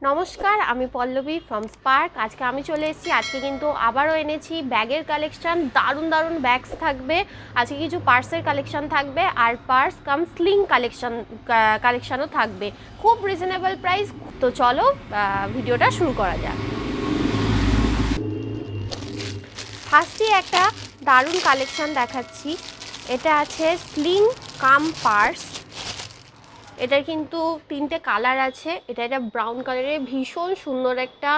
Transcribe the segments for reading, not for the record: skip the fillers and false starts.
নমস্কার, আমি Pallavi from spark. আজকে আমি চলে এসেছি। আজকে কিন্তু আবারও এনেছি ব্যাগের কালেকশান। দারুণ দারুণ ব্যাগস থাকবে। আজকে কিছু পার্সের কালেকশান থাকবে আর পার্স কাম স্লিং কালেকশানও থাকবে, খুব রিজনেবল প্রাইস। তো চলো ভিডিওটা শুরু করা যাক। ফার্স্টে একটা দারুণ কালেকশান দেখাচ্ছি। এটা আছে স্লিং কাম পার্স। এটার কিন্তু তিনটে কালার আছে। এটা ব্রাউন কালারের ভীষণ সুন্দর একটা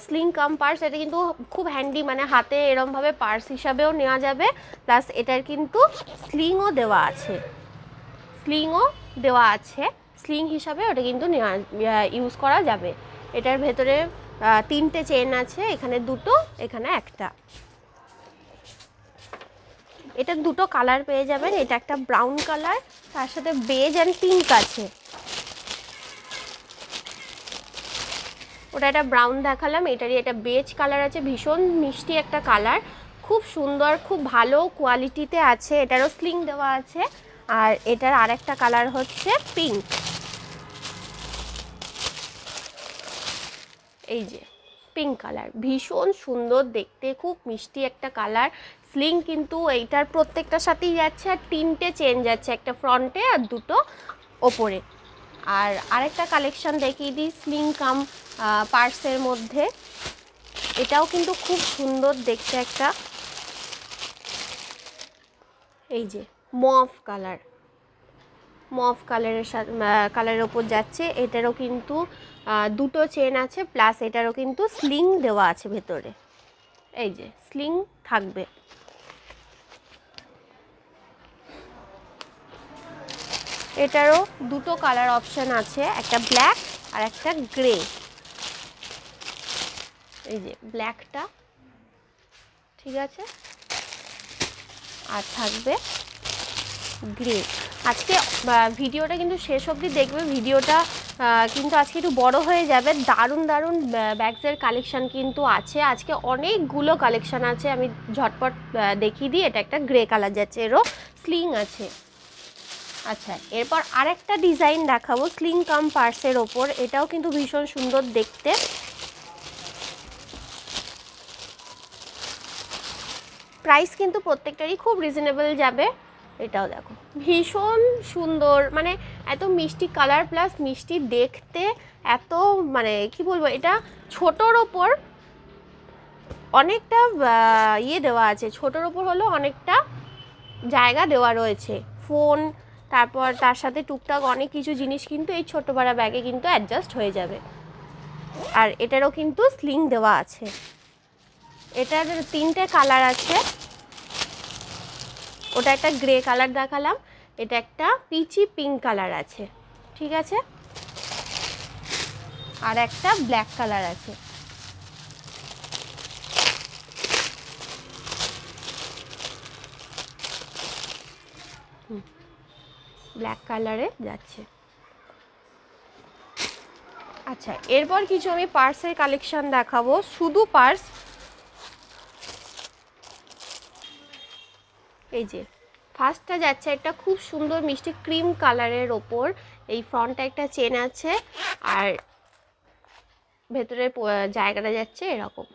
স্লিং কাম পার্স। এটা কিন্তু খুব হ্যান্ডি, মানে হাতে এরমভাবে পার্স হিসাবেও নেওয়া যাবে, প্লাস এটার কিন্তু স্লিংও দেওয়া আছে। স্লিং হিসাবে ওটা কিন্তু ইউজ করা যাবে। এটার ভেতরে তিনটে চেন আছে, এখানে দুটো, এখানে একটা। এটা দুটো কালার পেয়ে যাবেন। এটা একটা ব্রাউন কালার, তার সাথে বেজ অ্যান্ড পিঙ্ক আছে। ওটা একটা ব্রাউন দেখালাম, এটারই এটা বেজ কালার আছে। ভীষণ মিষ্টি একটা কালার, খুব সুন্দর, খুব ভালো কোয়ালিটিতে আছে। এটারও স্লিং দেওয়া আছে। আর এটার আরেকটা কালার হচ্ছে পিঙ্ক। এই যে পিঙ্ক কালার, ভীষণ সুন্দর দেখতে, খুব মিষ্টি একটা কালার। স্লিং কিন্তু এইটার প্রত্যেকটার সাথেই যাচ্ছে, আর তিনটে চেন যাচ্ছে, একটা ফ্রন্টে আর দুটো ওপরে। আর আরেকটা কালেকশান দেখিয়ে দিই স্লিং কাম পার্সের মধ্যে। এটাও কিন্তু খুব সুন্দর দেখতে একটা, এই যে মফ কালারের সাথে কালারের ওপর যাচ্ছে। এটারও কিন্তু দুটো চেন আছে, প্লাস এটারও কিন্তু স্লিং দেওয়া আছে ভেতরে। এই যে স্লিং থাকবে। এটারও দুটো কালার অপশান আছে, একটা ব্ল্যাক আর একটা গ্রে। এই যে ব্ল্যাকটা, ঠিক আছে, আর থাকবে গ্রে। আজকে ভিডিওটা কিন্তু শেষ অবধি দেখবে। ভিডিওটা কিন্তু আজকে একটু বড় হয়ে যাবে। দারুণ দারুণ ব্যাগসের কালেকশান কিন্তু আছে আজকে, অনেকগুলো কালেকশান আছে। আমি ঝটপট দেখিয়ে দিই। এটা একটা গ্রে কালার যাচ্ছে, এরও স্লিং আছে। আচ্ছা, এরপর আরেকটা ডিজাইন দেখাবো স্লিং কাম পার্সের ওপর। এটাও কিন্তু ভীষণ সুন্দর দেখতে। প্রাইস কিন্তু প্রত্যেকটারই খুব রিজনেবল যাবে। এটাও দেখো, ভীষণ সুন্দর, মানে এত মিষ্টি কালার প্লাস মিষ্টি দেখতে, এত মানে কি বলবো, এটা ছোটোর ওপর অনেকটা দেওয়া আছে। ছোটোর ওপর হলো অনেকটা জায়গা দেওয়া রয়েছে, ফোন, তারপর তার সাথে টুকটাক অনেক কিছু জিনিস কিন্তু এই ছোটো বড়া ব্যাগে কিন্তু অ্যাডজাস্ট হয়ে যাবে। আর এটারও কিন্তু স্লিং দেওয়া আছে। এটার তিনটে কালার আছে। ওটা একটা গ্রে কালার দেখালাম, এটা একটা পিচি পিঙ্ক কালার আছে, ঠিক আছে, আর একটা ব্ল্যাক কালার আছে। ব্ল্যাক কালারে যাচ্ছে। আচ্ছা, এরপর কিছু আমি পার্সের কালেকশন দেখাবো, শুধু পার্স। এই যে ফার্স্টটা যাচ্ছে একটা খুব সুন্দর মিষ্টি ক্রিম কালারের ওপর। এই ফ্রন্টটা একটা চেন আছে, আর ভেতরের জায়গাটা যাচ্ছে এরকম,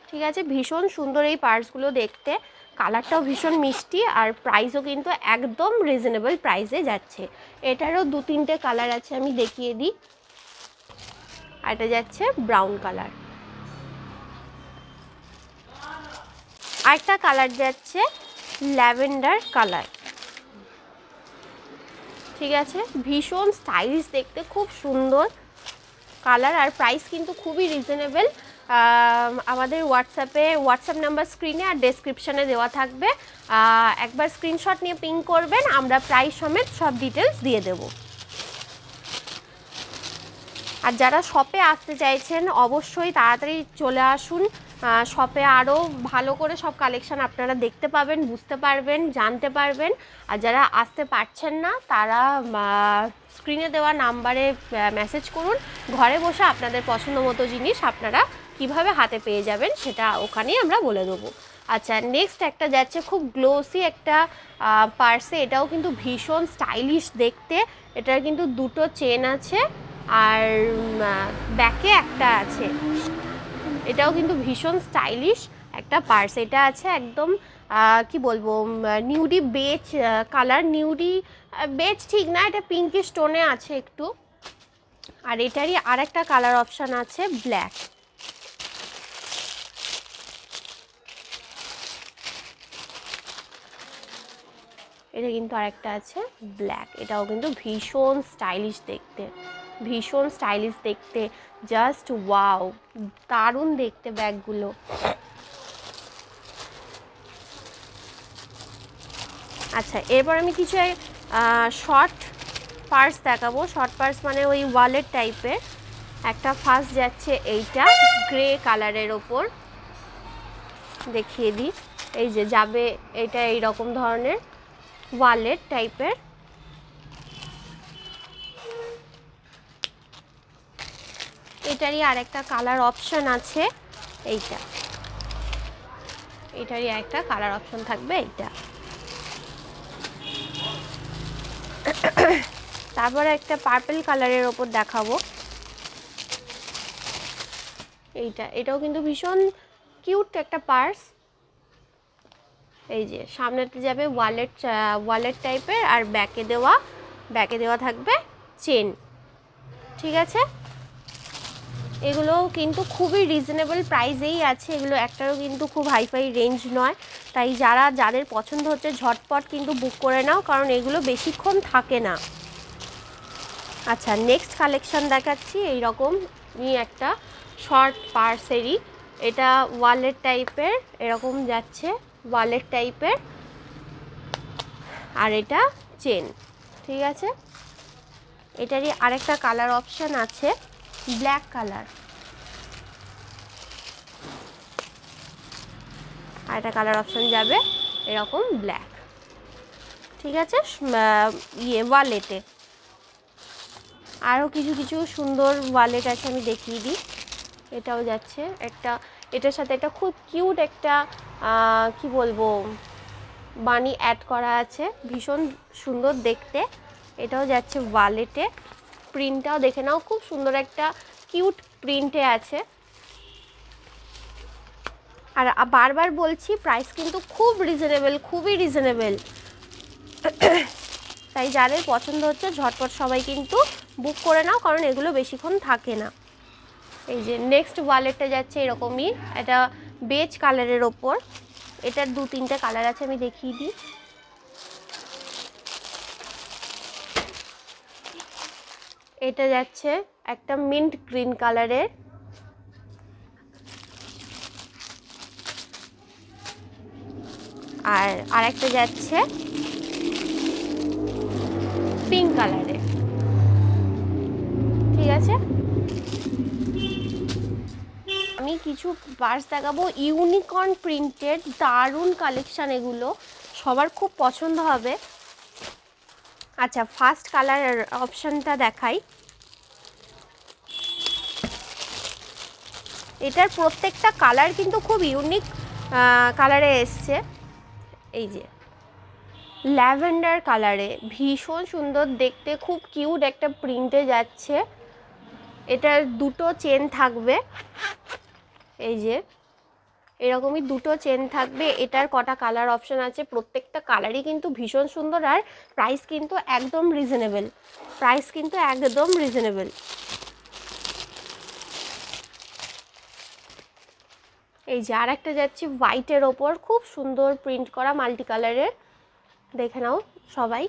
ঠিক আছে। ভীষণ সুন্দর এই পার্সগুলো দেখতে, কালারটাও ভীষণ মিষ্টি, আর প্রাইসও কিন্তু একদম রিজনেবল প্রাইসে যাচ্ছে। এটারও দু তিনটে কালার আছে, আমি দেখিয়ে দিই। আর এটা যাচ্ছে ব্রাউন কালার, আরেকটা কালার যাচ্ছে ল্যাভেন্ডার কালার, ঠিক আছে। ভীষণ স্টাইলিশ দেখতে, খুব সুন্দর কালার, আর প্রাইস কিন্তু খুবই রিজনেবল। আমাদের হোয়াটসঅ্যাপ নাম্বার স্ক্রিনে আর ডেসক্রিপশানে দেওয়া থাকবে। একবার স্ক্রিনশট নিয়ে পিং করবেন, আমরা প্রাইস সমেত সব ডিটেলস দিয়ে দেব। আর যারা শপে আসতে চাইছেন অবশ্যই তাড়াতাড়ি চলে আসুন। শপে আরও ভালো করে সব কালেকশান আপনারা দেখতে পাবেন, বুঝতে পারবেন, জানতে পারবেন। আর যারা আসতে পারছেন না তারা স্ক্রিনে দেওয়া নাম্বারে মেসেজ করুন। ঘরে বসে আপনাদের পছন্দ মতো জিনিস আপনারা কিভাবে হাতে পেয়ে যাবেন সেটা ওখানেই আমরা বলে দেবো। আচ্ছা, নেক্সট একটা যাচ্ছে খুব গ্লোসি একটা পার্সে। এটাও কিন্তু ভীষণ স্টাইলিশ দেখতে। এটার কিন্তু দুটো চেন আছে, আর ব্যাকে একটা আছে, এটাও কিন্তু ভীষণ স্টাইলিশ একটা পার্স। এটা আছে একদম কি বলবো, নিউডি বেজ কালার, নিউডি বেজ ঠিক না, এটা পিঙ্কি স্টোনে আছে একটু। আর এটারই আর একটা কালার অপশান আছে ব্ল্যাক। এটা কিন্তু আরেকটা আছে ব্ল্যাক, এটাও কিন্তু ভীষণ স্টাইলিশ দেখতে, ভীষণ স্টাইলিশ দেখতে, জাস্ট ওয়াও, দারুণ দেখতে ব্যাগগুলো। আচ্ছা, এরপর আমি কিছু শর্ট পার্স দেখাবো। শর্ট পার্স মানে ওই ওয়ালেট টাইপের। একটা ফার্স্ট যাচ্ছে এইটা গ্রে কালারের ওপর, দেখিয়ে দিই। এই যে যাবে এটা এইরকম ধরনের ওয়ালেট টাইপের। এটারই আরেকটা কালার অপশন আছে এইটা, এটারই একটা কালার অপশন থাকবে এইটা। তারপরে একটা পার্পল কালারের ওপর দেখাবো এইটা, এটাও কিন্তু ভীষণ কিউট একটা পার্স। এই যে সামনেতে যাবে ওয়ালেট টাইপের, আর ব্যাকে দেওয়া থাকবে চেন, ঠিক আছে। এগুলোও কিন্তু খুবই রিজনেবল প্রাইসেই আছে, এগুলো একটারও কিন্তু খুব হাইফাই রেঞ্জ নয়। তাই যাদের পছন্দ হচ্ছে ঝটপট কিন্তু বুক করে নাও, কারণ এগুলো বেশিক্ষণ থাকে না। আচ্ছা, নেক্সট কালেকশন দেখাচ্ছি এইরকমই একটা শর্ট পার্সেরই। এটা ওয়ালেট টাইপের, এরকম যাচ্ছে ওয়ালেট টাইপের, আর এটা চেন, ঠিক আছে। এটারই আরেকটা কালার অপশান আছে ব্ল্যাক কালার, আর একটা কালার অপশান যাবে এরকম ব্ল্যাক, ঠিক আছে। ওয়ালেটে আরও কিছু সুন্দর ওয়ালেট আছে, আমি দেখিয়ে দিই। এটাও যাচ্ছে একটা, এটার সাথে একটা খুব কিউট একটা কি বলবো বানি অ্যাড করা আছে, ভীষণ সুন্দর দেখতে। এটাও যাচ্ছে ওয়ালেটে, প্রিন্টটাও দেখে নাও, খুব সুন্দর একটা কিউট প্রিন্টে আছে। আর বারবার বলছি প্রাইস কিন্তু খুব রিজনেবল, খুবই রিজনেবল। তাই যাদের পছন্দ হচ্ছে ঝটপট সবাই কিন্তু বুক করে নাও, কারণ এগুলো বেশিক্ষণ থাকে না। এই যে নেক্সট ওয়ালেটটা যাচ্ছে এরকমই, এটা বেজ কালারের ওপর। এটার 2-3টে কালার আছে, আমি দেখিয়ে দিই। এটা যাচ্ছে একটা মিন্ট গ্রিন কালারের, আর আরেকটা যাচ্ছে পিঙ্ক কালারের, ঠিক আছে। আমি কিছু পার্স দেখাবো ইউনিকর্ন প্রিন্টেড, দারুণ কালেকশান, এগুলো সবার খুব পছন্দ হবে। আচ্ছা, ফার্স্ট কালার অপশানটা দেখাই। এটার প্রত্যেকটা কালার কিন্তু খুব ইউনিক কালারে এসছে। এই যে ল্যাভেন্ডার কালারে, ভীষণ সুন্দর দেখতে, খুব কিউট একটা প্রিন্টে যাচ্ছে। এটার 2টো চেন থাকবে, এই যে এরকমই 2টো চেন থাকবে। এটার কটা কালার অপশান আছে, প্রত্যেকটা কালারই কিন্তু ভীষণ সুন্দর, আর প্রাইস কিন্তু একদম রিজনেবল, প্রাইস কিন্তু একদম রিজনেবল। এই যে আর একটা যাচ্ছে হোয়াইটের ওপর, খুব সুন্দর প্রিন্ট করা মাল্টি কালারের, দেখে নাও সবাই।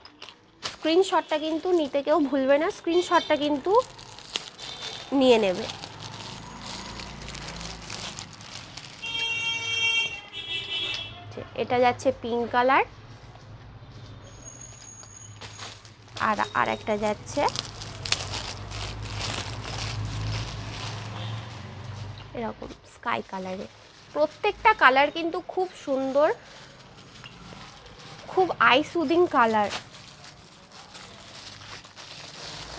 স্ক্রিনশটটা কিন্তু নিতে কেউ ভুলবে না, স্ক্রিনশটটা কিন্তু নিয়ে নেবে। এটা যাচ্ছে পিঙ্ক কালার, আর একটা যাচ্ছে এরকম স্কাই কালারে। প্রত্যেকটা কালার কিন্তু খুব সুন্দর, খুব আই সুদিং কালার।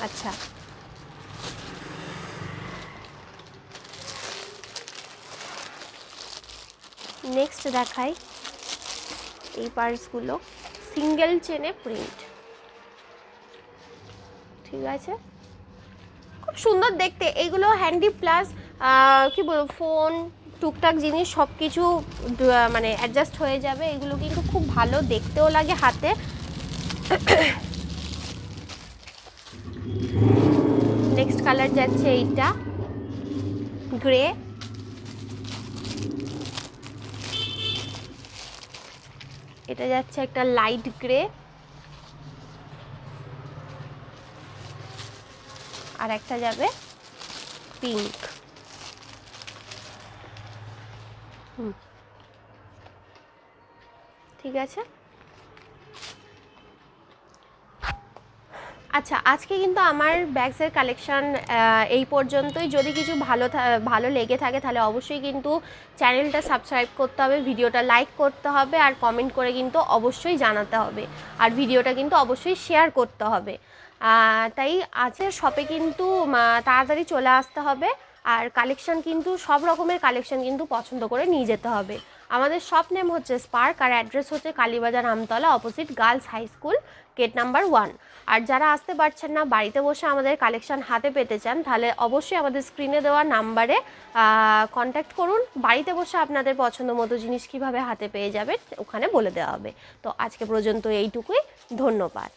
আচ্ছা, নেক্সট দেখাই এই পার্সগুলো, সিঙ্গেল চেনে প্রিন্ট, ঠিক আছে। খুব সুন্দর দেখতে। এইগুলো হ্যান্ডি প্লাস কি বলবো, ফোন টুকটাক জিনিস সব কিছু মানে অ্যাডজাস্ট হয়ে যাবে। এগুলো কিন্তু খুব ভালো দেখতেও লাগে হাতে। নেক্সট কালার যাচ্ছে এইটা গ্রে, এটা যাচ্ছে একটা লাইট গ্রে, আর একটা যাবে পিঙ্ক। ঠিক আছে। আচ্ছা, আজকে কিন্তু আমার ব্যাগসের কালেকশান এই পর্যন্তই। যদি কিছু ভালো লেগে থাকে তাহলে অবশ্যই কিন্তু চ্যানেলটা সাবস্ক্রাইব করতে হবে, ভিডিওটা লাইক করতে হবে, আর কমেন্ট করে কিন্তু অবশ্যই জানাতে হবে, আর ভিডিওটা কিন্তু অবশ্যই শেয়ার করতে হবে। তাই আজকের শপে কিন্তু তাড়াতাড়ি চলে আসতে হবে, আর কালেকশান কিন্তু সব রকমের কালেকশান কিন্তু পছন্দ করে নিয়ে যেতে হবে। আমাদের শপ নেম হচ্ছে স্পার্ক, আর অ্যাড্রেস হচ্ছে Kalibazar Amtala, opposite girls high school, gate number 1। আর যারা আসতে পারছেন না, বাড়িতে বসে আমাদের কালেকশান হাতে পেতে চান, তাহলে অবশ্যই আমাদের স্ক্রিনে দেওয়া নাম্বারে কন্ট্যাক্ট করুন। বাড়িতে বসে আপনাদের পছন্দ মতো জিনিস কীভাবে হাতে পেয়ে যাবেন ওখানে বলে দেওয়া হবে। তো আজকে পর্যন্ত এইটুকুই, ধন্যবাদ।